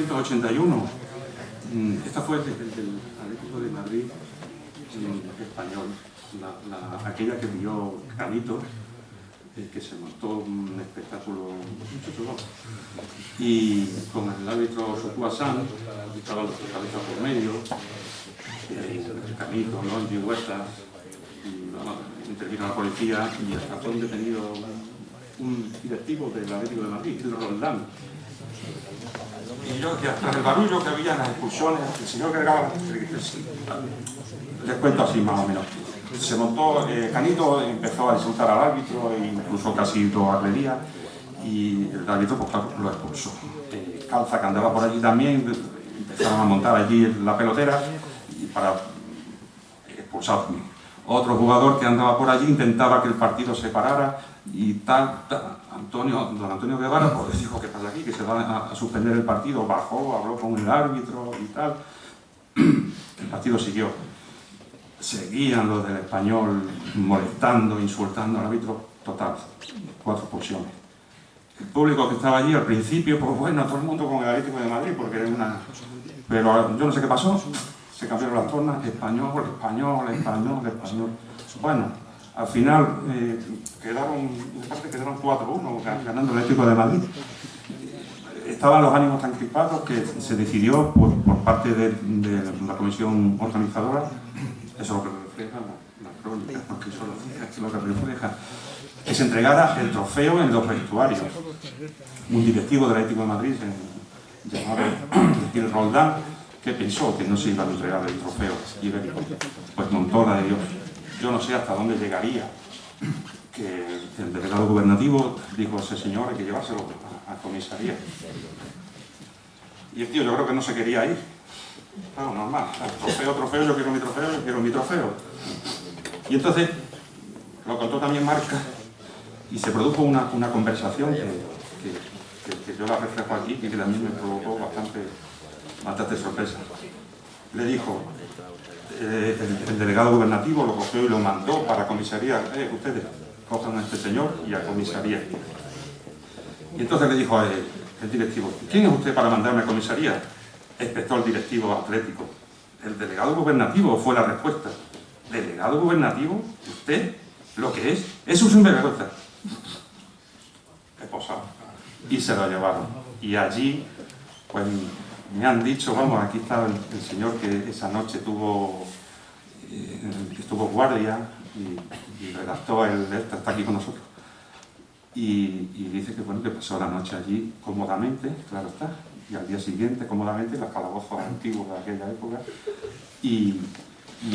1981, esta fue del Atlético de Madrid español, aquella que vio Canito, que se montó un espectáculo mucho chulo, y con el árbitro Sukua San, estaban los cabezas por medio, Canito, Longi, Huertas, intervino la policía y hasta fue detenido un directivo del Atlético de Madrid, el Roldán. Y yo, tras el barullo que había en las expulsiones, el señor que grababa, les cuento así más o menos. Se montó, Canito empezó a insultar al árbitro e incluso casi lo agredía, y el árbitro pues, lo expulsó. Calza, que andaba por allí también, empezaron a montar allí la pelotera y para expulsarme. Otro jugador que andaba por allí intentaba que el partido se parara y don Antonio Guevara pues dijo que pasa aquí, que se va a suspender el partido, bajó, habló con el árbitro y tal. El partido siguió. Seguían los del Español molestando, insultando al árbitro, total, 4 expulsiones. El público que estaba allí al principio, pues bueno, todo el mundo con el Atlético de Madrid, porque era una... Pero yo no sé qué pasó, se cambiaron las tornas, español. Bueno, al final quedaron 4-1 ganando el Atlético de Madrid. Estaban los ánimos tan crispados que se decidió por parte de la comisión organizadora, eso es lo que refleja la crónica, no que solo es lo que refleja, que se entregara el trofeo en los vestuarios. Un directivo del Atlético de Madrid, llamado el Roldán, que pensó que no se iba a entregar el trofeo ibérico, pues montó la de Dios. Yo no sé hasta dónde llegaría que el delegado gubernativo dijo a ese señor hay que llevárselo a comisaría. Y el tío yo creo que no se quería ir. Claro, normal. Trofeo, yo quiero mi trofeo. Y entonces lo contó también Marca y se produjo una conversación que yo la reflejo aquí y que también me provocó bastante sorpresa. Le dijo, el delegado gubernativo lo cogió y lo mandó para comisaría, ustedes cojan a este señor y a comisaría. Y entonces le dijo el directivo, ¿quién es usted para mandarme a comisaría? Espectó el directivo atlético. El delegado gubernativo fue la respuesta. ¿Delegado gubernativo? ¿Usted? ¿Lo que es? Eso es un vergüenza. Esposado. Y se lo llevaron. Y allí, pues me han dicho, vamos, aquí está el señor que esa noche estuvo guardia y redactó está aquí con nosotros. Y dice que bueno, que pasó la noche allí cómodamente, claro está, y al día siguiente cómodamente los calabozos antiguos de aquella época, y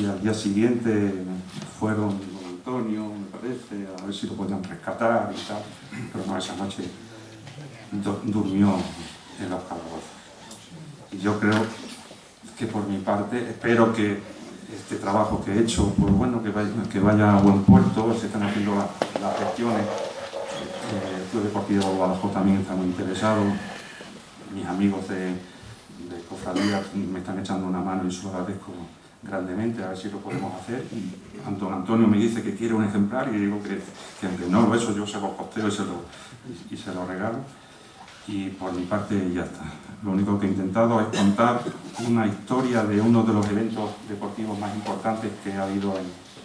al día siguiente fueron don Antonio, me parece, a ver si lo podían rescatar y tal, pero no, esa noche durmió en los calabozos. Y yo creo que por mi parte espero que este trabajo que he hecho, pues bueno, que vaya a buen puerto, se están haciendo las gestiones. El Club Deportivo Badajoz también está muy interesado, mis amigos de cofradía me están echando una mano y se lo agradezco grandemente, a ver si lo podemos hacer. Y don Antonio me dice que quiere un ejemplar y digo que aunque no lo eso, yo se lo posteo y se lo regalo. Y por mi parte ya está. Lo único que he intentado es contar una historia de uno de los eventos deportivos más importantes que ha habido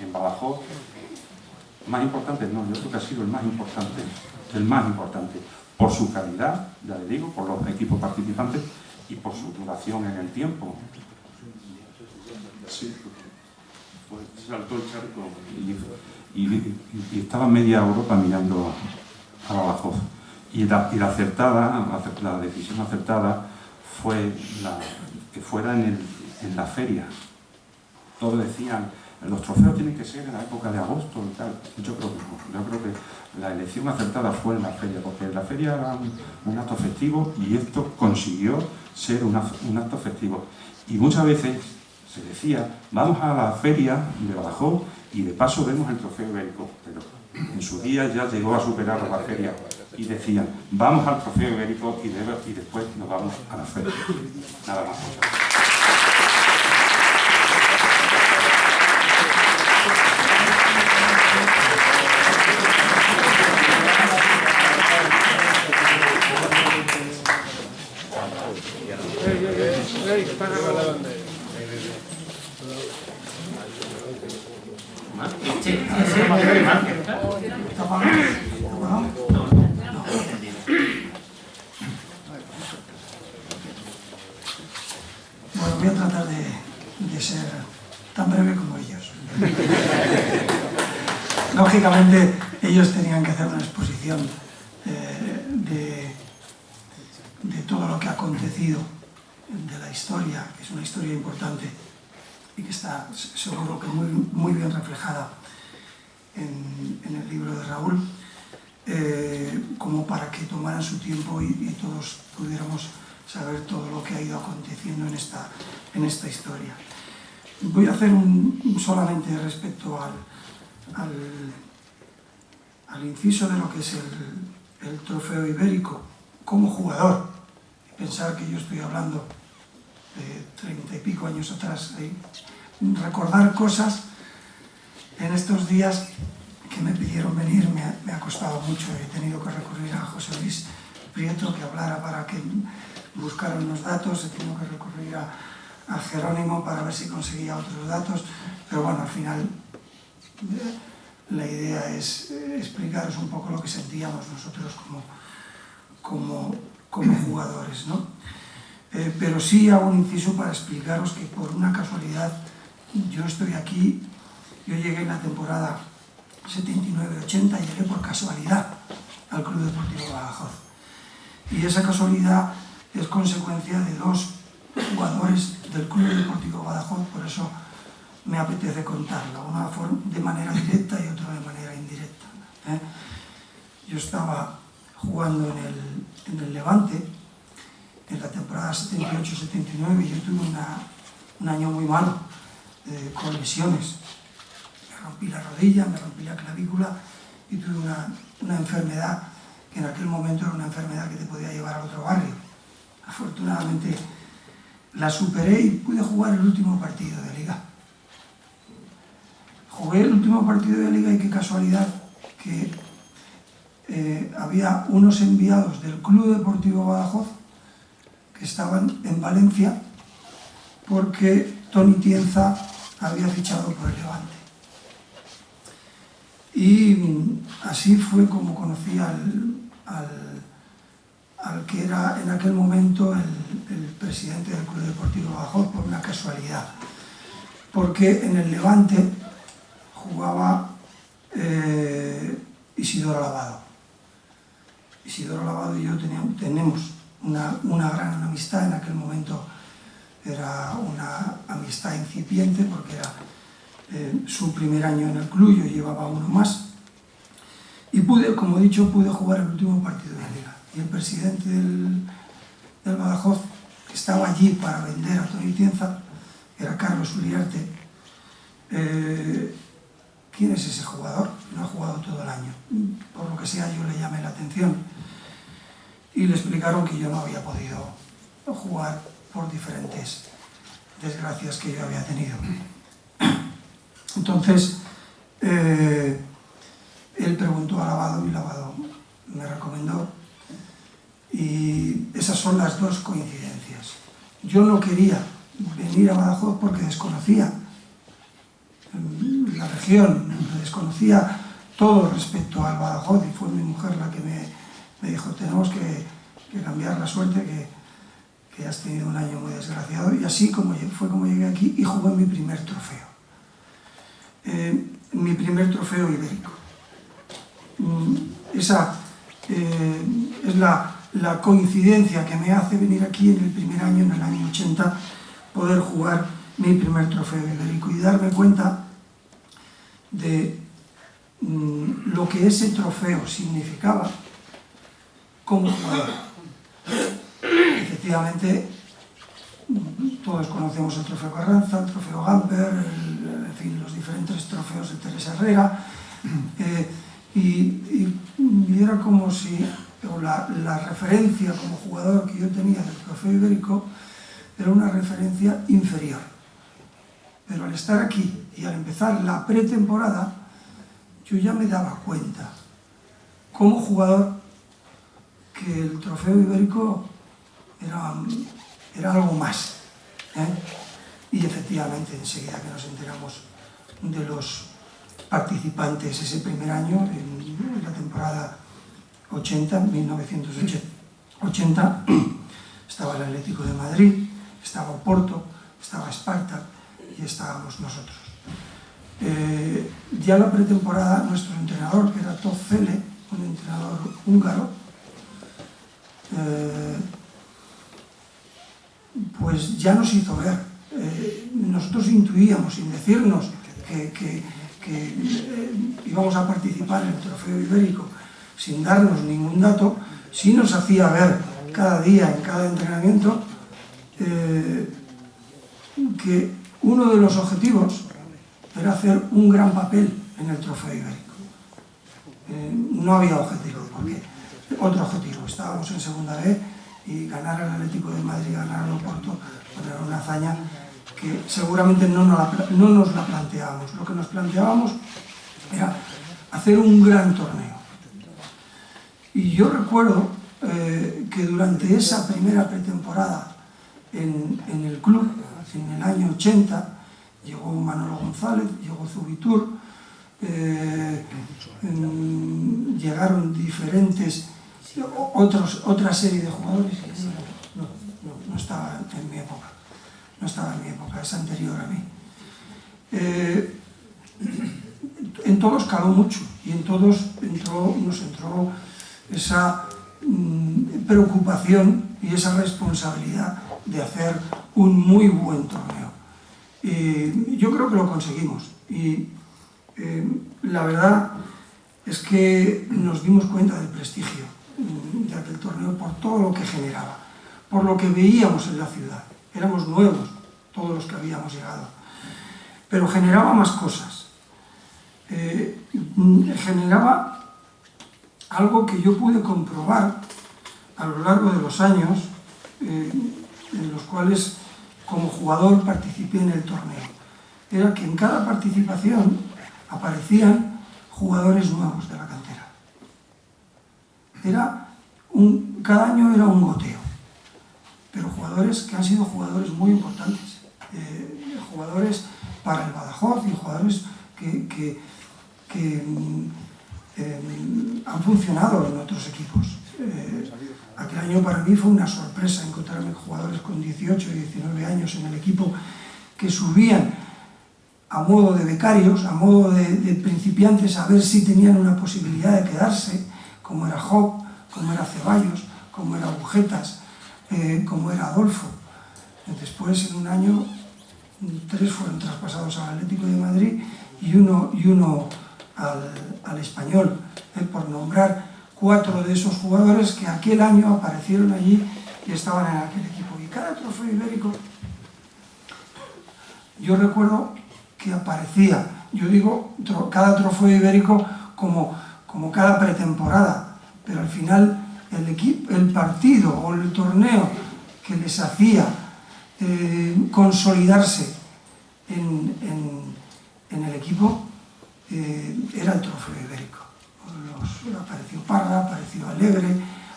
en Badajoz. Más importante, no, yo creo que ha sido el más importante, por su calidad, ya le digo, por los equipos participantes y por su duración en el tiempo. Sí, pues saltó el charco y estaba media Europa mirando a Badajoz. Y la decisión acertada fue que fuera en la feria. Todos decían, los trofeos tienen que ser en la época de agosto y tal. Yo creo que no. Yo creo que la elección acertada fue en la feria, porque la feria era un acto festivo y esto consiguió ser un acto festivo. Y muchas veces se decía, vamos a la feria de Badajoz y de paso vemos el trofeo ibérico. Pero en su día ya llegó a superar la feria y decían, vamos al trofeo ibérico y después nos vamos a la feria. Nada más. Yeah. Bueno, voy a tratar de ser tan breve como ellos. Lógicamente, ellos tenían que hacer una exposición de todo lo que ha acontecido de la historia, que es una historia importante y que está seguro que muy bien reflejada en el libro de Raúl, como para que tomaran su tiempo y todos pudiéramos saber todo lo que ha ido aconteciendo en esta historia. Voy a hacer solamente respecto al inciso de lo que es el trofeo ibérico como jugador. Pensar que yo estoy hablando de 30 y pico años atrás, recordar cosas en estos días que me pidieron venir, me ha costado mucho. He tenido que recurrir a José Luis Prieto que hablara para que buscara unos datos, he tenido que recurrir a Jerónimo para ver si conseguía otros datos, pero bueno, al final la idea es explicaros un poco lo que sentíamos nosotros como jugadores, ¿no? Pero sí hago un inciso para explicaros que por una casualidad yo estoy aquí. Yo llegué en la temporada 79-80, llegué por casualidad al Club Deportivo Badajoz. Y esa casualidad es consecuencia de dos jugadores del Club Deportivo Badajoz, por eso me apetece contarlo, una de manera directa y otra de manera indirecta. Yo estaba jugando en el Levante, en la temporada 78-79, y yo tuve un año muy malo, con lesiones. Me rompí la rodilla, me rompí la clavícula y tuve una enfermedad que en aquel momento era una enfermedad que te podía llevar al otro barrio. Afortunadamente la superé y pude jugar el último partido de Liga. Jugué el último partido de Liga y qué casualidad que había unos enviados del Club Deportivo Badajoz que estaban en Valencia porque Toni Tienza había fichado por el Levante. Y así fue como conocí al que era en aquel momento el presidente del Club Deportivo Badajoz, por una casualidad, porque en el Levante jugaba Isidoro Lavado. Isidoro Lavado y yo tenemos una gran amistad. En aquel momento era una amistad incipiente porque era su primer año en el club, yo llevaba uno más. Y como he dicho, pude jugar el último partido de la Liga. Y el presidente del Badajoz, que estaba allí para vender a Toni Tienza, era Carlos Uriarte. ¿Quién es ese jugador? No ha jugado todo el año. Por lo que sea, yo le llamé la atención. Y le explicaron que yo no había podido jugar por diferentes desgracias que yo había tenido. Entonces, él preguntó a Lavado y Lavado me recomendó. Y esas son las dos coincidencias. Yo no quería venir a Badajoz porque desconocía la región, desconocía todo respecto al Badajoz, y fue mi mujer la que me dijo: tenemos que cambiar la suerte, que has tenido un año muy desgraciado. Y así fue como llegué aquí y jugué mi primer trofeo. Mi primer trofeo ibérico. Esa es la coincidencia que me hace venir aquí en el primer año, en el año 80, poder jugar mi primer trofeo ibérico y darme cuenta de lo que ese trofeo significaba como jugador. Efectivamente, todos conocemos el trofeo Carranza, el trofeo Gamper, en fin, los diferentes trofeos de Teresa Herrera, y era como si la referencia como jugador que yo tenía del trofeo ibérico era una referencia inferior. Pero al estar aquí y al empezar la pretemporada, yo ya me daba cuenta como jugador que el trofeo ibérico era era algo más, ¿eh? Y efectivamente, enseguida que nos enteramos de los participantes ese primer año, en la temporada 1980, estaba el Atlético de Madrid, estaba Oporto, estaba Esparta y estábamos nosotros. Ya la pretemporada, nuestro entrenador, que era Tozele, un entrenador húngaro, pues ya nos hizo ver. Nosotros intuíamos, sin decirnos que íbamos a participar en el Trofeo Ibérico, sin darnos ningún dato, sí nos hacía ver cada día, en cada entrenamiento, que uno de los objetivos era hacer un gran papel en el Trofeo Ibérico. No había objetivo, porque otro objetivo, estábamos en segunda B y ganar al Atlético de Madrid, ganar al Oporto, era una hazaña que seguramente no nos la planteábamos. Lo que nos planteábamos era hacer un gran torneo. Y yo recuerdo que durante esa primera pretemporada en el club, en el año 80, llegó Manolo González, llegó Zubitur, llegaron diferentes, otra serie de jugadores. No estaba en mi época. No estaba en mi época, es anterior a mí. En todos caló mucho y en todos nos entró esa preocupación y esa responsabilidad de hacer un muy buen torneo. Yo creo que lo conseguimos y la verdad es que nos dimos cuenta del prestigio de aquel torneo por todo lo que generaba, por lo que veíamos en la ciudad. Éramos nuevos, todos los que habíamos llegado, pero generaba más cosas. Generaba algo que yo pude comprobar a lo largo de los años en los cuales como jugador participé en el torneo. Era que en cada participación aparecían jugadores nuevos de la cantera. Cada año era un goteo, pero jugadores que han sido jugadores muy importantes, jugadores para el Badajoz y jugadores que han funcionado en otros equipos. Aquel año para mí fue una sorpresa encontrarme jugadores con 18 y 19 años en el equipo que subían a modo de becarios, a modo de principiantes, a ver si tenían una posibilidad de quedarse, como era Job, como era Ceballos, como era Agujetas, como era Adolfo. Después, en un año, 3 fueron traspasados al Atlético de Madrid y uno al Español, por nombrar 4 de esos jugadores que aquel año aparecieron allí y estaban en aquel equipo. Y cada trofeo ibérico, yo recuerdo que aparecía, yo digo cada trofeo ibérico como cada pretemporada, pero al final el partido o el torneo que les hacía consolidarse en el equipo era el trofeo ibérico. Apareció Parra, apareció Alegre,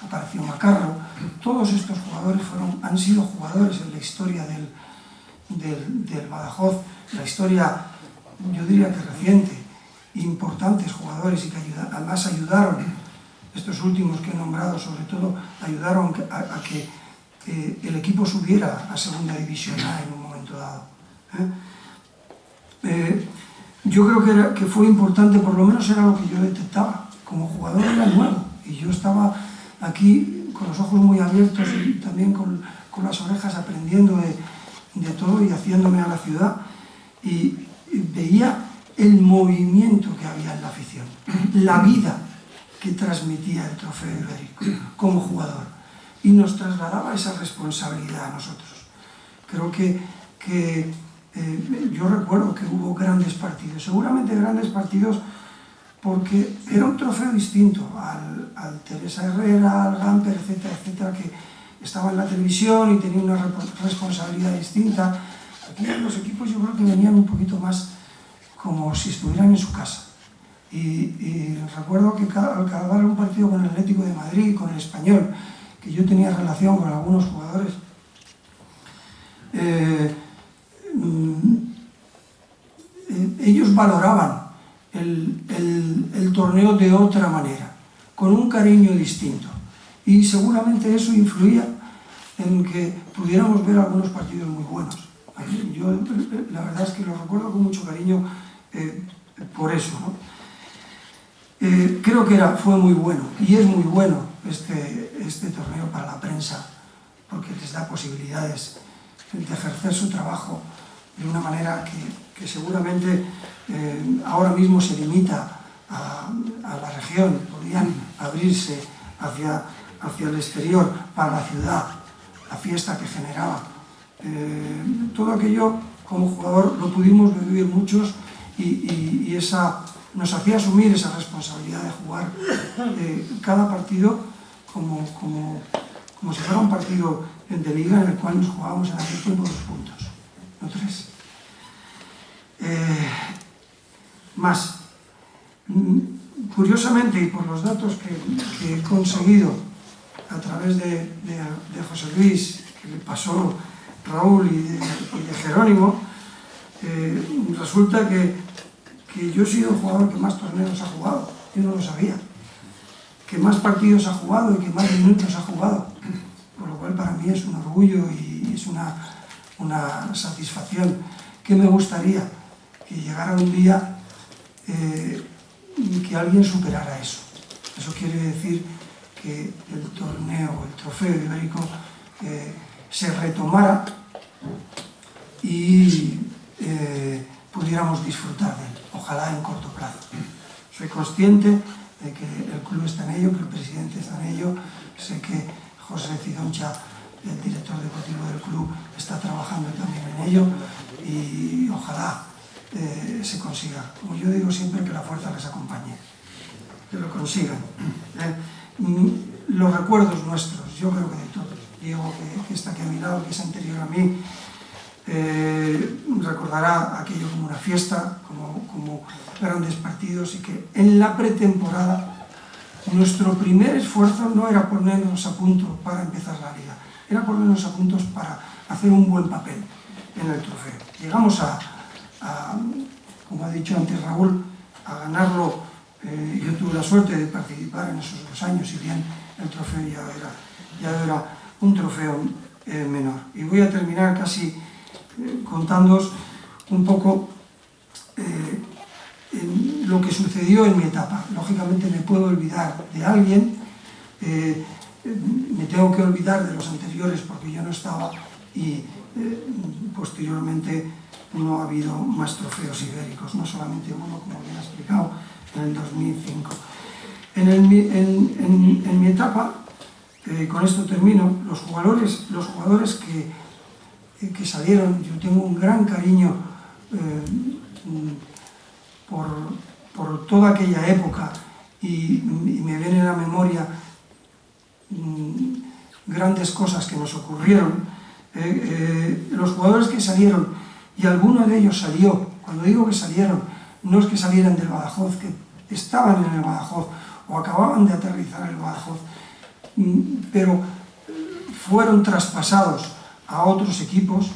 apareció Macarro. Todos estos jugadores han sido jugadores en la historia del Badajoz, la historia, yo diría que reciente, importantes jugadores y que además ayudaron, estos últimos que he nombrado sobre todo, ayudaron a que el equipo subiera a segunda división A en un momento dado. Yo creo que fue importante, por lo menos era lo que yo detectaba. Como jugador era nuevo y yo estaba aquí con los ojos muy abiertos y también con las orejas aprendiendo de todo y haciéndome a la ciudad, y veía el movimiento que había en la afición, la vida que transmitía el trofeo ibérico como jugador, y nos trasladaba esa responsabilidad a nosotros. Creo que yo recuerdo que hubo grandes partidos, seguramente grandes partidos, porque era un trofeo distinto al Teresa Herrera, al Gamper, etcétera, etcétera, que estaba en la televisión y tenía una responsabilidad distinta. Aquí los equipos yo creo que venían un poquito más como si estuvieran en su casa. Y recuerdo que al acabar un partido con el Atlético de Madrid, con el Español, que yo tenía relación con algunos jugadores, ellos valoraban el torneo de otra manera, con un cariño distinto, y seguramente eso influía en que pudiéramos ver algunos partidos muy buenos. Yo la verdad es que lo recuerdo con mucho cariño por eso, ¿no? Creo que fue muy bueno, y es muy bueno este torneo para la prensa, porque les da posibilidades de ejercer su trabajo de una manera que seguramente ahora mismo se limita a la región. Podrían abrirse hacia el exterior, para la ciudad, la fiesta que generaba. Todo aquello, como jugador, lo pudimos vivir muchos, y nos hacía asumir esa responsabilidad de jugar cada partido como si fuera un partido de liga, en el cual nos jugábamos en aquel tiempo 2 puntos, no 3. Más, curiosamente, y por los datos que he conseguido a través de José Luis, que le pasó Raúl y de Jerónimo, resulta que yo he sido el jugador que más torneos ha jugado. Yo no lo sabía. Que más partidos ha jugado y que más minutos ha jugado. Por lo cual para mí es un orgullo y es una satisfacción. Que me gustaría que llegara un día que alguien superara eso. Eso quiere decir que el torneo, el trofeo ibérico, se retomara y pudiéramos disfrutar de él, ojalá en corto plazo. Soy consciente de que el club está en ello, que el presidente está en ello, sé que José Cidoncha, el director deportivo del club, está trabajando también en ello, y ojalá se consiga. Como yo digo siempre, que la fuerza les acompañe, que lo consigan. Los recuerdos nuestros, yo creo que de todos, Diego, que está aquí a mi lado, que es anterior a mí, recordará aquello como una fiesta, como grandes partidos, y que en la pretemporada nuestro primer esfuerzo no era ponernos a punto para empezar la liga, era ponernos a puntos para hacer un buen papel en el trofeo. Llegamos como ha dicho antes Raúl, a ganarlo. Yo tuve la suerte de participar en esos 2 años, y bien el trofeo ya era un trofeo menor. Y voy a terminar casi contándoos un poco lo que sucedió en mi etapa. Lógicamente me puedo olvidar de alguien, me tengo que olvidar de los anteriores porque yo no estaba, y posteriormente no ha habido más trofeos ibéricos, no solamente uno, como bien ha explicado, en el 2005. En mi etapa, con esto termino, los jugadores que salieron, yo tengo un gran cariño por toda aquella época, y me vienen a la memoria grandes cosas que nos ocurrieron. Los jugadores que salieron, y alguno de ellos salió, cuando digo que salieron, no es que salieran del Badajoz, que estaban en el Badajoz o acababan de aterrizar en el Badajoz, pero fueron traspasados a otros equipos.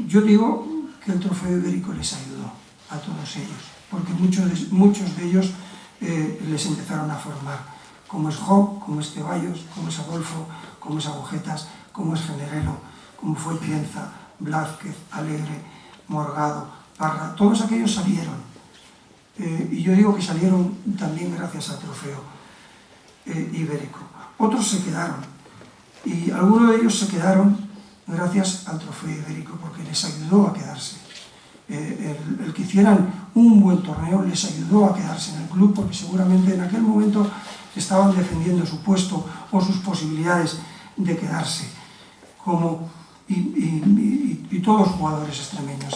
Yo digo que el trofeo ibérico les ayudó a todos ellos, porque muchos de ellos les empezaron a formar, como es Job, como es Ceballos, como es Adolfo, como es Agujetas, como es Generelo, como fue Pienza, Blázquez, Alegre, Morgado, Parra. Todos aquellos salieron, y yo digo que salieron también gracias al trofeo ibérico. Otros se quedaron, y algunos de ellos se quedaron gracias al trofeo ibérico, porque les ayudó a quedarse. El que hicieran un buen torneo les ayudó a quedarse en el club, porque seguramente en aquel momento estaban defendiendo su puesto o sus posibilidades de quedarse, y todos jugadores extremeños,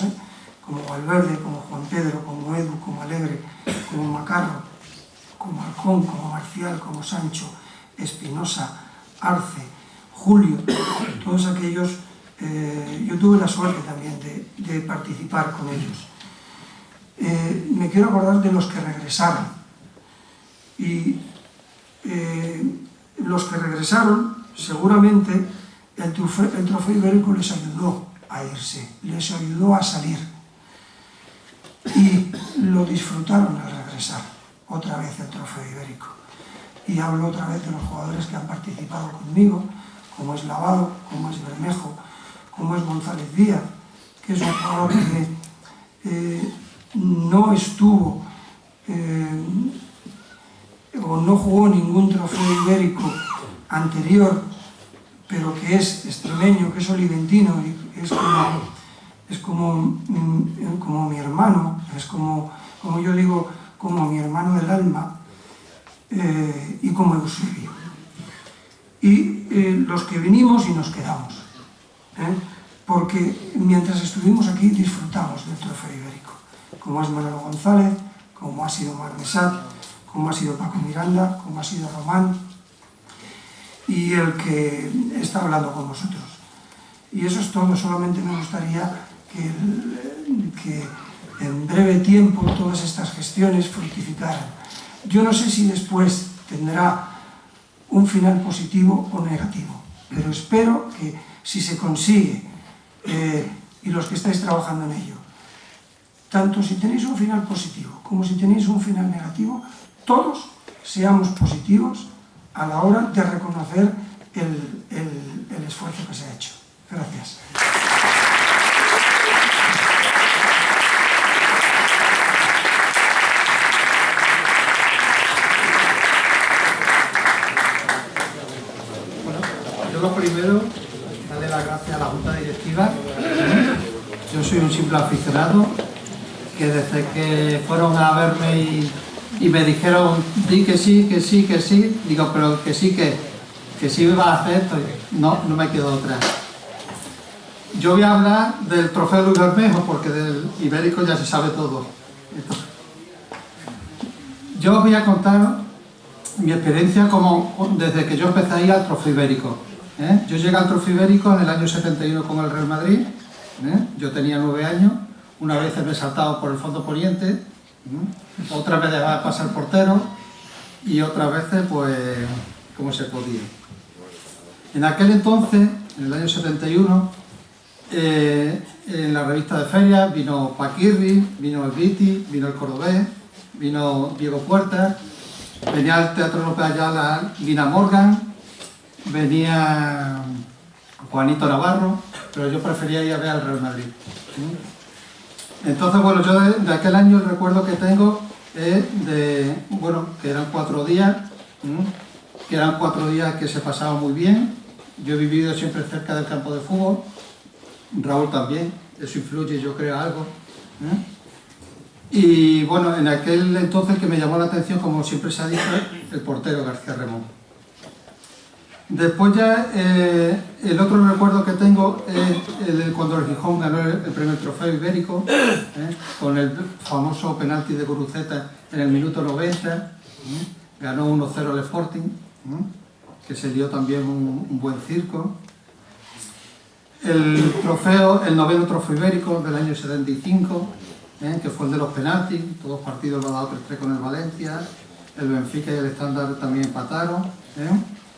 como Valverde, como Juan Pedro, como Edu, como Alegre, como Macarro, como Halcón, como Marcial, como Sancho, Espinosa, Arce, Julio, todos aquellos. Yo tuve la suerte también de participar con ellos. Me quiero acordar de los que regresaron, y los que regresaron seguramente el trofeo ibérico les ayudó a irse, les ayudó a salir y lo disfrutaron al regresar otra vez el trofeo ibérico. Y hablo otra vez de los jugadores que han participado conmigo, como es Lavado, como es Bermejo, como es González Díaz, que es un jugador que no estuvo o no jugó ningún trofeo ibérico anterior, pero que es extremeño, que es oliventino, y es como mi hermano, es como yo digo, como mi hermano del alma, y como Eusebio. Y los que venimos y nos quedamos, porque mientras estuvimos aquí disfrutamos del trofeo ibérico, como es Manolo González, como ha sido Marmesat, como ha sido Paco Miranda, como ha sido Román, y el que está hablando con vosotros. Y eso es todo. Solamente me gustaría que en breve tiempo todas estas gestiones fructificaran. Yo no sé si después tendrá un final positivo o negativo, pero espero que si se consigue, y los que estáis trabajando en ello, tanto si tenéis un final positivo como si tenéis un final negativo, todos seamos positivos a la hora de reconocer el esfuerzo que se ha hecho. Gracias. Bueno, yo lo primero, darle las gracias a la Junta Directiva. Yo soy un simple aficionado que desde que fueron a verme y me dijeron, di que sí, digo, pero que sí vas a hacer esto, no me quedo otra. Yo voy a hablar del trofeo Luis Bermejo porque del ibérico ya se sabe todo. Entonces, yo os voy a contar mi experiencia desde que yo empecé a ir al trofeo ibérico. Yo llegué al trofeo ibérico en el año 71 con el Real Madrid. Yo tenía 9 años, una vez me he saltado por el fondo poniente, otra vez dejaba pasar el portero y otras veces pues como se podía. En aquel entonces, en el año 71, en la revista de ferias vino Paquirri, vino el Viti, vino el Cordobés, vino Diego Puertas, venía al Teatro López Ayala Lina Morgan, venía Juanito Navarro, pero yo prefería ir a ver al Real Madrid. Entonces, bueno, yo de aquel año el recuerdo que tengo es que eran 4 días, que se pasaban muy bien. Yo he vivido siempre cerca del campo de fútbol, Raúl también, eso influye, yo creo, algo. Y bueno, en aquel entonces que me llamó la atención, como siempre se ha dicho, el portero García Remón. Después ya, el otro recuerdo que tengo es cuando el Gijón ganó el primer trofeo ibérico, con el famoso penalti de Guruceta en el minuto 90, ganó 1-0 el Sporting, que se dio también un buen circo. El noveno trofeo ibérico del año 75, que fue el de los penaltis, todos partidos lo ha dado 3-3 con el Valencia, el Benfica y el Estándar también empataron.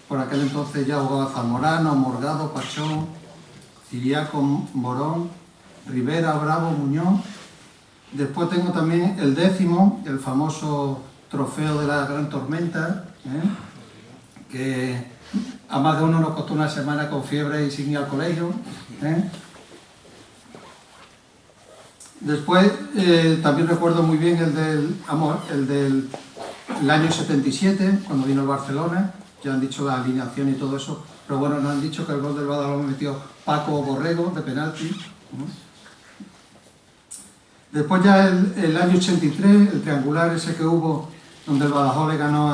Por aquel entonces ya jugaba Zamorano, Morgado, Pachón, Ciriaco, Morón, Rivera, Bravo, Muñoz. Después tengo también el 10º, el famoso trofeo de la Gran Tormenta, que a más de uno nos costó una semana con fiebre y sin ir al colegio. Después también recuerdo muy bien el del año 77, cuando vino el Barcelona. Ya han dicho la alineación y todo eso, pero bueno, nos han dicho que el gol del Badajoz lo metió Paco Borrego de penalti. Después ya el año 83, el triangular ese que hubo, donde el Badajoz le ganó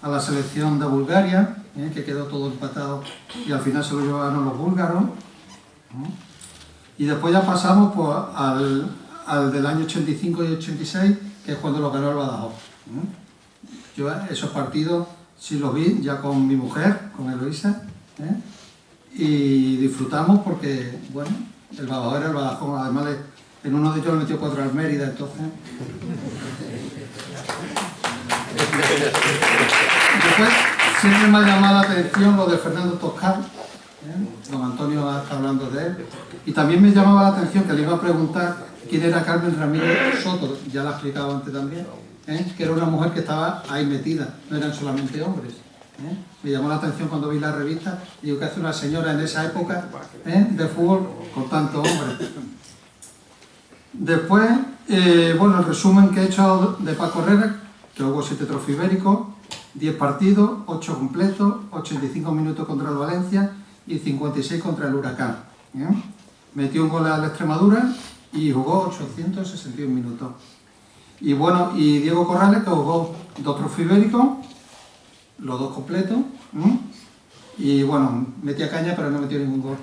a la selección de Bulgaria, que quedó todo empatado y al final se lo llevaron los búlgaros. Y después ya pasamos pues, al del año 85 y 86, que es cuando lo ganó el Badajoz. Yo esos partidos sí los vi ya con mi mujer, con Eloisa, y disfrutamos porque, bueno, el Badajoz era el Badajoz, además en uno de ellos le metió 4 al Mérida, entonces. Después siempre me ha llamado la atención lo de Fernando Toscar, Don Antonio está hablando de él. Y también me llamaba la atención que le iba a preguntar quién era Carmen Ramírez Soto, ya la he explicado antes también, que era una mujer que estaba ahí metida, no eran solamente hombres. Me llamó la atención cuando vi la revista, digo, ¿qué hace una señora en esa época de fútbol con tantos hombres? Después, bueno, el resumen que he hecho de Paco Herrera, que hubo 7 trofeos ibéricos, 10 partidos, 8 completos, 85 minutos contra el Valencia y 56 contra el Huracán. Metió un gol a la Extremadura y jugó 861 minutos. Y bueno, y Diego Corrales, que jugó 2 trofeos ibéricos, los 2 completos, y bueno, metía caña pero no metió ningún gol.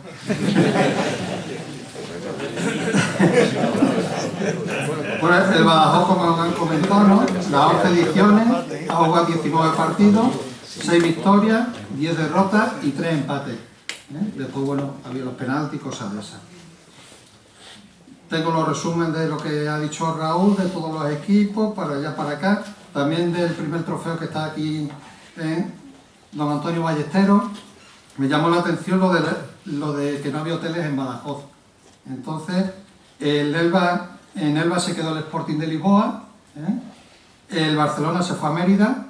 Bueno, el Badajoz, como han comentado, ¿no? Las 11 ediciones, ha jugado 19 partidos, 6 victorias, 10 derrotas y 3 empates. Después, bueno, había los penaltis y cosas de esas. Tengo los resúmenes de lo que ha dicho Raúl, de todos los equipos, para allá, para acá. También del primer trofeo que está aquí, Don Antonio Ballesteros. Me llamó la atención lo de que no había hoteles en Badajoz. Entonces, en Elba se quedó el Sporting de Lisboa, el Barcelona se fue a Mérida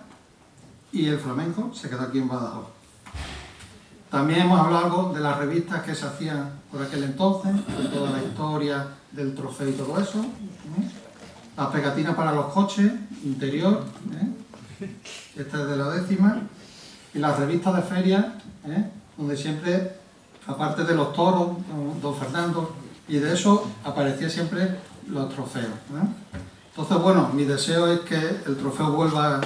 y el Flamenco se quedó aquí en Badajoz. También hemos hablado algo de las revistas que se hacían por aquel entonces, de toda la historia del trofeo y todo eso. La pegatina para los coches, interior, esta es de la 10ª. Y las revistas de feria, donde siempre, aparte de los toros, Don Fernando, y de eso aparecía siempre los trofeos. Entonces, bueno, mi deseo es que el trofeo vuelva,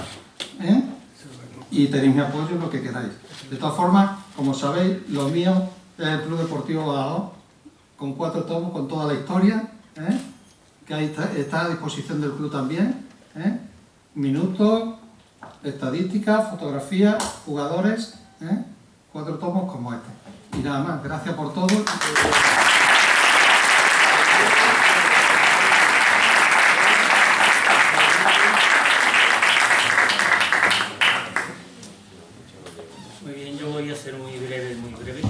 y tenéis mi apoyo en lo que queráis. De todas formas, como sabéis, lo mío es el Club Deportivo Badajoz, con 4 tomos, con toda la historia, que ahí está a disposición del club también, minutos, estadísticas, fotografías, jugadores, 4 tomos como este. Y nada más, gracias por todo. Muy bien, yo voy a ser muy breve, muy breve.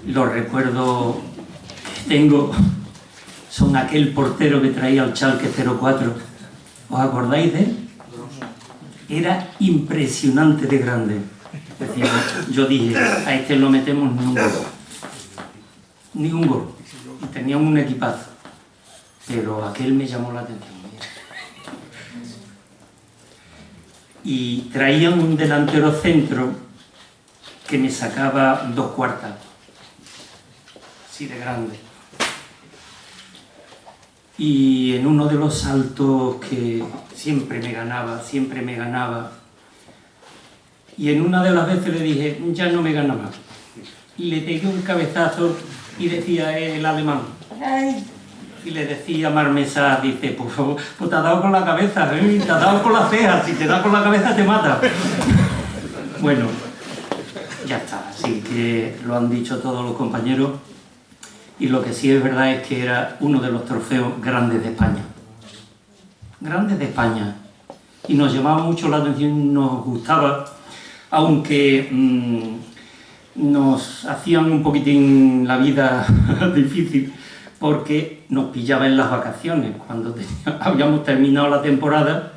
Los recuerdos que tengo son aquel portero que traía el Schalke 04. ¿Os acordáis de él? Era impresionante de grande. Es decir, yo dije, a este no metemos ni un gol. Ni un gol. Y tenían un equipazo. Pero aquel me llamó la atención. Y traían un delantero centro que me sacaba 2 cuartas. Así de grande. Y en uno de los saltos que siempre me ganaba, y en una de las veces le dije, ya no me gana más. Y le pegué un cabezazo y decía el alemán, ¡ay! Y le decía Marmesa, dice, por favor, pues te ha dado con la cabeza, te ha dado con las cejas, si te da con la cabeza te mata. Bueno, ya está, así que lo han dicho todos los compañeros. Y lo que sí es verdad es que era uno de los trofeos grandes de España. Grandes de España. Y nos llamaba mucho la atención, nos gustaba, aunque nos hacían un poquitín la vida difícil, porque nos pillaba en las vacaciones, cuando habíamos terminado la temporada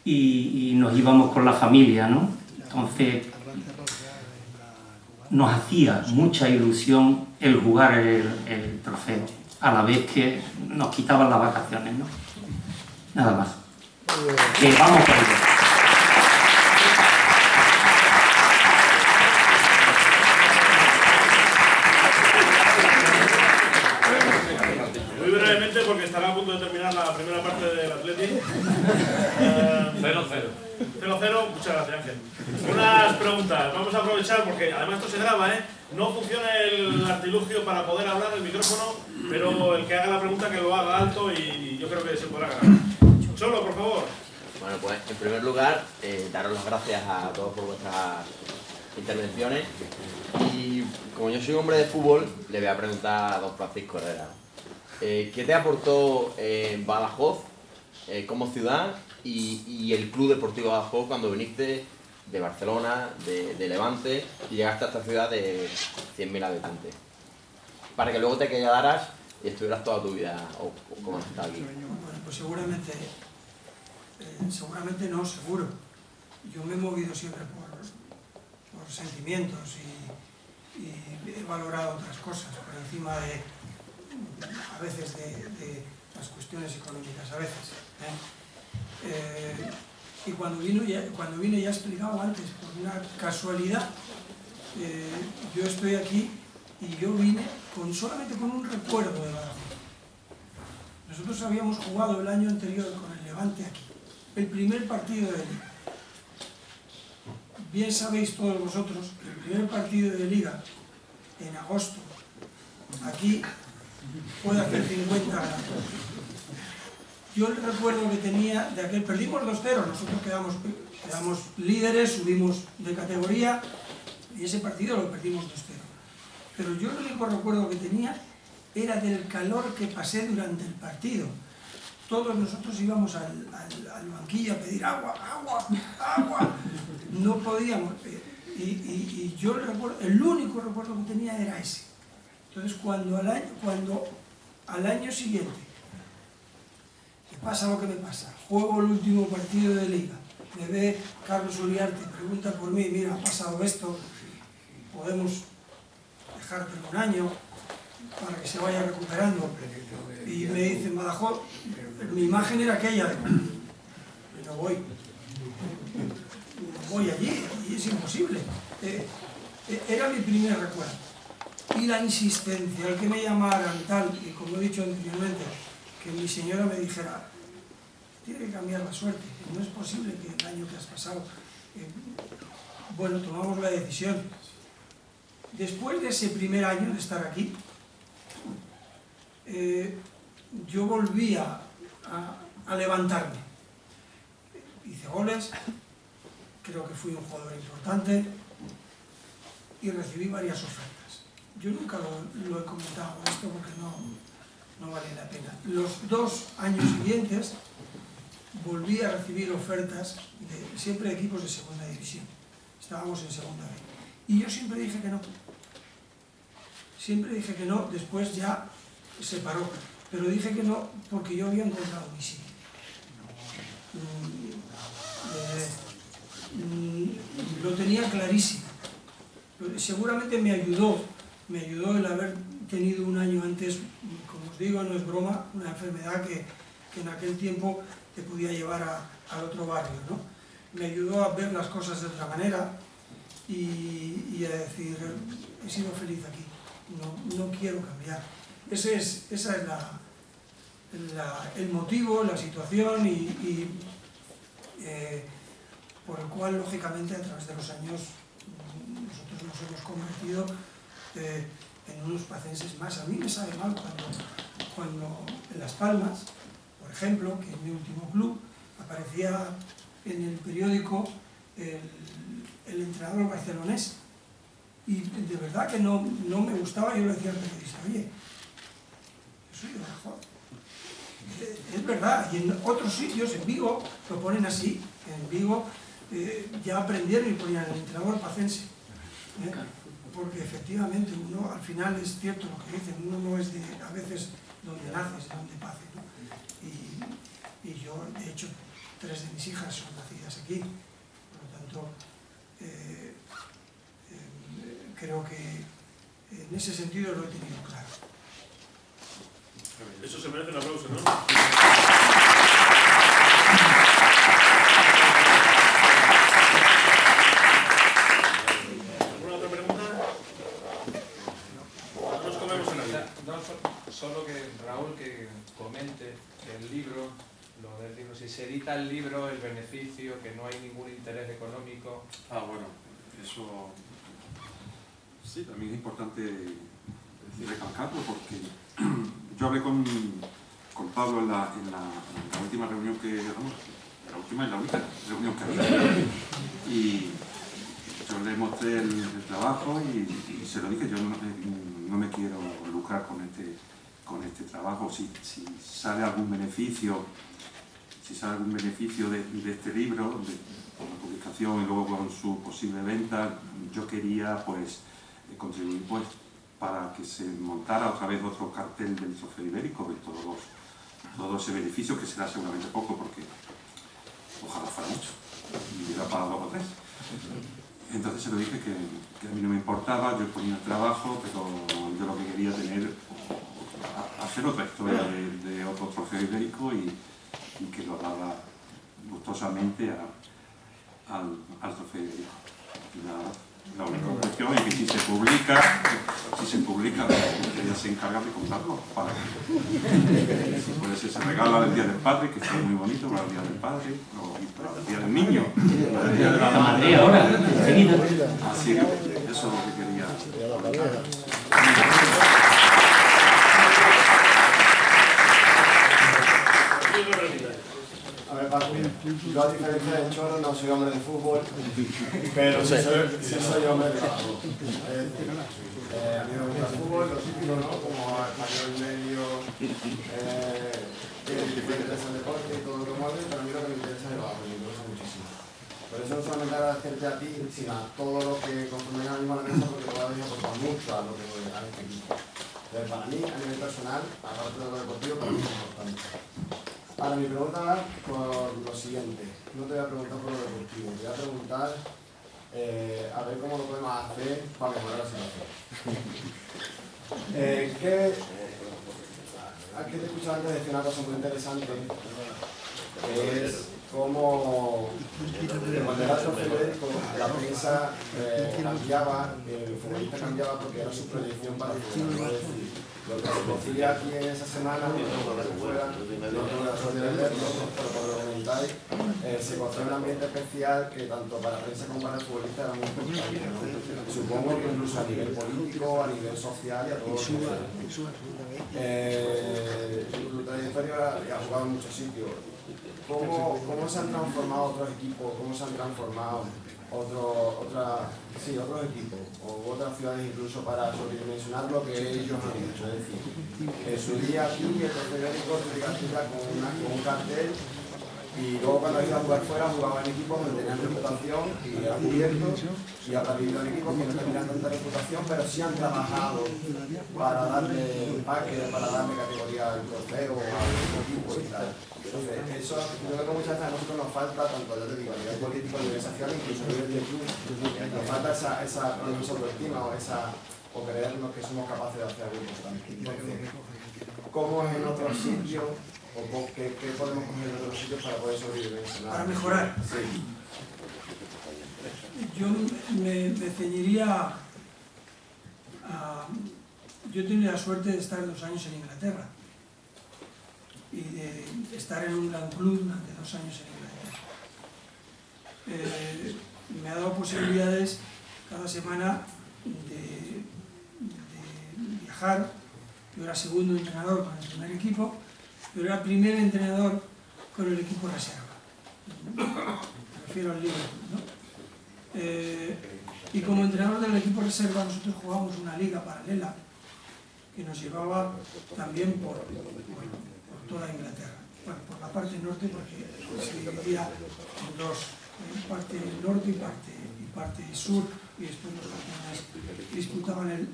y nos íbamos con la familia, ¿no? Entonces, nos hacía mucha ilusión el jugar el trofeo, a la vez que nos quitaban las vacaciones, ¿no? Nada más. Que vamos por ello. Muy brevemente, porque estará a punto de terminar la primera parte del Atleti. 0-0, muchas gracias, Ángel. Unas preguntas, vamos a aprovechar porque además esto se graba, no funciona el artilugio para poder hablar el micrófono, pero el que haga la pregunta que lo haga alto y yo creo que se podrá ganar. Cholo, por favor. Bueno, pues en primer lugar, daros las gracias a todos por vuestras intervenciones y como yo soy hombre de fútbol, le voy a preguntar a don Francisco Herrera. ¿Qué te aportó Badajoz como ciudad y el Club Deportivo Badajoz cuando viniste de Barcelona, de Levante, y llegaste a esta ciudad de 100.000 habitantes. Para que luego te quedaras y estuvieras toda tu vida o como estás aquí. Bueno, pues seguramente no, seguro. Yo me he movido siempre por sentimientos y he valorado otras cosas por encima a veces de las cuestiones económicas, a veces. Y cuando vine ya he explicado antes, por una casualidad, yo estoy aquí y yo vine solamente con un recuerdo de Badajoz. Nosotros habíamos jugado el año anterior con el Levante aquí, el primer partido de Liga. Bien sabéis todos vosotros que el primer partido de Liga, en agosto, aquí, puede hacer 50 grados. Yo el recuerdo que tenía de aquel, perdimos 2-0, nosotros quedamos líderes, subimos de categoría y ese partido lo perdimos 2-0. Pero yo el único recuerdo que tenía era del calor que pasé durante el partido. Todos nosotros íbamos al banquillo a pedir agua, agua, agua. No podíamos. Y yo el único recuerdo que tenía era ese. Entonces cuando al año siguiente me pasa lo que me pasa, juego el último partido de Liga, me ve Carlos Uriarte, pregunta por mí, mira, ha pasado esto, podemos dejarte un año para que se vaya recuperando. Y me dicen, Badajoz, mi imagen era aquella de, no voy allí, y es imposible. Era mi primer recuerdo. Y la insistencia, el que me llamaran tal, y como he dicho anteriormente, que mi señora me dijera, tiene que cambiar la suerte, no es posible que el año que has pasado. Bueno, tomamos la decisión. Después de ese primer año de estar aquí, yo volví a levantarme. Hice goles, creo que fui un jugador importante y recibí varias ofertas. Yo nunca lo he comentado esto porque no vale la pena. Los 2 años siguientes volví a recibir ofertas siempre de equipos de segunda división. Estábamos en segunda B. Y yo siempre dije que no. Siempre dije que no, después ya se paró. Pero dije que no porque yo había encontrado mi sitio. Lo tenía clarísimo. Seguramente me ayudó el haber tenido un año antes, como os digo, no es broma, una enfermedad que en aquel tiempo te podía llevar al otro barrio, ¿no? Me ayudó a ver las cosas de otra manera y a decir, he sido feliz aquí, no quiero cambiar. Esa es el motivo, la situación y por el cual, lógicamente, a través de los años nosotros nos hemos convertido en unos pacenses más. A mí me sabe mal cuando en Las Palmas, por ejemplo, que es mi último club, aparecía en el periódico el entrenador barcelonés. Y de verdad que no me gustaba. Yo le decía al periodista, oye, yo soy de Badajoz. Es verdad, y en otros sitios, en Vigo, lo ponen así. En Vigo ya aprendieron y ponían el entrenador pacense. Porque efectivamente uno, al final es cierto lo que dicen, uno no es a veces donde naces, donde pace, ¿no? Y yo, de hecho, 3 de mis hijas son nacidas aquí. Por lo tanto, creo que en ese sentido lo he tenido claro. Eso se merece un aplauso, ¿no? ¿Alguna otra pregunta? Nos comemos en la vida. No, solo que Raúl que comente el libro, lo del libro, si se edita el libro, el beneficio, que no hay ningún interés económico. Ah, bueno, eso sí, también es importante recalcarlo porque yo hablé con Pablo en la última reunión la última y la única reunión que había, y yo le mostré el trabajo y se lo dije, yo no me quiero lucrar con este trabajo. Si sale algún beneficio, si sale algún beneficio de este libro, con la publicación y luego con su posible venta, yo quería pues contribuir pues para que se montara otra vez otro cartel del Trofeo Ibérico de todo ese beneficio, que será seguramente poco porque ojalá fuera mucho y era para 2 o 3. Entonces se lo dije que a mí no me importaba, yo ponía el trabajo, pero yo lo que quería hacer otra historia de otro Trofeo Ibérico y que lo daba gustosamente al Trofeo Ibérico. La única cuestión es que si se publica, ella se encarga de contarlo. Puede ser, se regala el Día del Padre, que está muy bonito, para el Día del Padre, o para el Día del Niño, para el Día de la Madre ahora, enseguida. Así que eso es lo que quería comentar. A ver, Paco, yo a diferencia de Choro no soy hombre de fútbol, pero sí soy hombre de trabajo. A mí me gusta el fútbol, lo típico, ¿no? Como español medio, que me interesa el deporte y todo lo que mueve, pero a mí lo que me interesa es el trabajo, me interesa muchísimo. Por eso no solamente agradecerte a ti, sino a todo lo que conforme ahora mismo a la mesa, porque todavía aporta mucho a lo que a este equipo. Entonces, para mí, a nivel personal, aparte de lo deportivo, para mí es importante. Ahora, mi pregunta va por lo siguiente. No te voy a preguntar por lo deportivo, te voy a preguntar a ver cómo lo podemos hacer para mejorar la situación. Aquí te he escuchado antes decir una cosa muy interesante, que es cómo cuando era el Trofeo Ibérico la prensa cambiaba, el futbolista cambiaba porque era su proyección para el futbolista. Es decir, lo que se decía aquí en esa semana, no tuve la suerte de verlo, pero por lo que comentáis, se construyó un ambiente especial que tanto para la prensa como para el futbolista era muy importante, ¿no? Supongo que incluso a nivel político, a nivel social y a todos los niveles. Tu trayectoria ha jugado en muchos sitios. ¿Cómo se han transformado otros equipos? ¿Cómo se han transformado otros equipos o otras ciudades incluso para sobredimensionar lo que ellos han hecho? Es decir, en su día aquí el Trofeo Ibérico te llegaste con un cartel y luego cuando iba a jugar fuera jugaba en equipos donde tenían reputación y eran cubiertos, y ahora vivido en equipos que no tenían tanta reputación pero sí han trabajado para darle empaque, para darle categoría al trofeo o al equipo y tal. Entonces, eso yo creo que muchas veces a nosotros nos falta, tanto ya te digo, a nivel político, a nivel social, incluso a nivel de club, nos falta esa autoestima o creernos que somos capaces de hacer algo importante. Entonces, ¿cómo es en otros sitios o qué podemos coger en otros sitios para poder sobrevivir? Para mejorar. Sí. Yo me ceñiría yo he tenido la suerte de estar 2 años en Inglaterra y de estar en un gran club durante 2 años en Inglaterra. Me ha dado posibilidades cada semana de viajar. Yo era segundo entrenador con el primer equipo, pero era primer entrenador con el equipo reserva. Me refiero al Liverpool, ¿no? Y como entrenador del equipo reserva nosotros jugábamos una liga paralela que nos llevaba también por toda Inglaterra. Bueno, por la parte norte, porque se dividía en 2, parte norte y parte sur, y después los campeones disputaban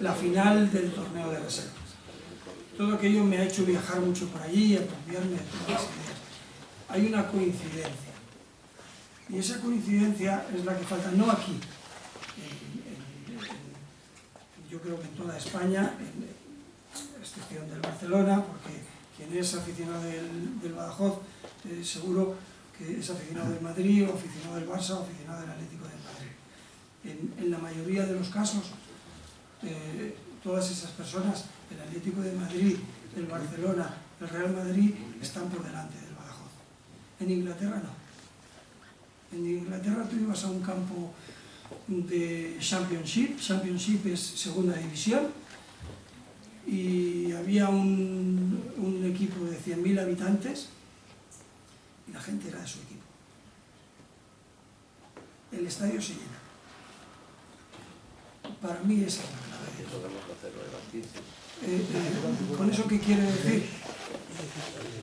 la final del torneo de reservas. Todo aquello me ha hecho viajar mucho por allí y apropiarme de todas las ideas. Hay una coincidencia, y esa coincidencia es la que falta, no aquí, yo creo que en toda España, a excepción del Barcelona, porque quien es aficionado del Badajoz, seguro que es aficionado del Madrid, o aficionado del Barça, o aficionado del Atlético de Madrid. En la mayoría de los casos, todas esas personas, el Atlético de Madrid, el Barcelona, el Real Madrid, están por delante del Badajoz. En Inglaterra no. En Inglaterra tú ibas a un campo de Championship es segunda división, y había un equipo de 100.000 habitantes y la gente era de su equipo. El estadio se llena. Para mí esa es la clave. ¿Con eso qué quiere decir?